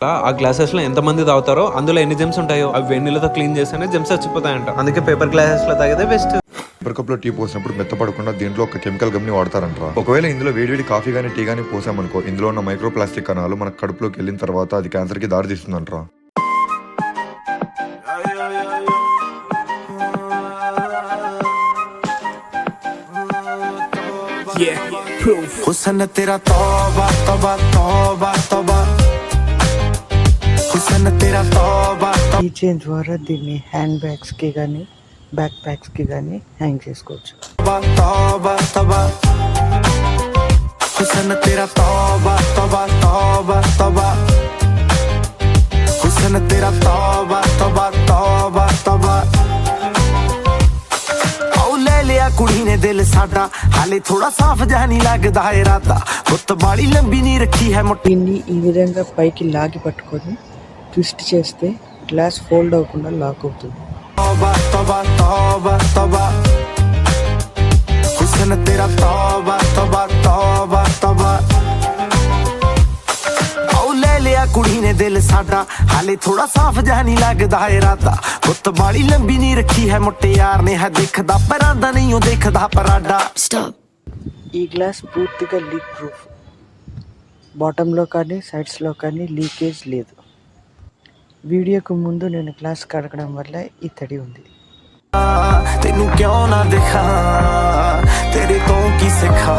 ఆ గ్లాసెస్ లో ఎంత మంది తాగుతారో అందులో ఎన్ని జెమ్స్ ఉంటాయో అవి వెన్నీళ్ళతో క్లీన్ చేస్తేనే జెమ్స్ చచ్చిపోతాయంట. అందుకే పేపర్ గ్లాసెస్ లో తాగితే బెస్ట్. పేపర్ కప్ లో టీ పోసినప్పుడు మెత్తపడకుండా దీంట్లో ఒక కెమికల్ గమ్ ని వాడతారంట. ఒకవేళ ఇందులో వేడివేడి కాఫీ గానీ టీ గానీ పోసామనుకో ఇందులో ఉన్న మైక్రో ప్లాస్టిక్ కణాలు మన కడుపులోకి వెళ్ళిన తర్వాత అది క్యాన్సర్ కి దారి తీస్తుందంట. हुस्न तेरा तौबा तौबा तौबा तौबा हुस्न तेरा तौबा ఈ చైన్ ద్వారా దీన్ని హ్యాండ్ బ్యాగ్స్ కి కానీ బ్యాక్ ప్యాక్స్ కి కానీ హ్యాంగ్ చేసుకోవచ్చు. तौबा तौबा हुस्न तेरा तौबा तौबा तौबा तौबा हुस्न तेरा तौबा तौबा तौबा तौबा कुड़ी ने दिल साडा हाले थोड़ा साफ जहा नहीं लगदा है इरादा गुत्त बाड़ी लंबी नहीं रखी है मोटी. దీన్ని ఈ విధంగా పైకి లాగి పట్టుకొని ట్విస్ట్ చేస్తే గ్లాస్ ఫోల్డ్ అవ్వకుండా లాక్ అవుతుంది. तौबा तौबा तौबा तौबा हुस्न तेरा तौबा तौबा तौबा तौबा कुड़ी ने दिल साडा हाले थोड़ा साफ जहा नहीं लगदा है इरादा गुत्त बाड़ी लंबी नहीं रखी है मोटे यार ने है देखदा परांदा नहीं हो देखदा पराडा. ఈ గ్లాస్ పూర్తిగా లీక్ ప్రూఫ్. బాటంలో కానీ సైడ్స్లో కానీ లీకేజ్ లేదు. వీడియోకు ముందు నేను గ్లాస్ కడగడం వల్ల ఈ తడి ఉంది. तेनू क्यों ना दिखा तेरे तो की सिखा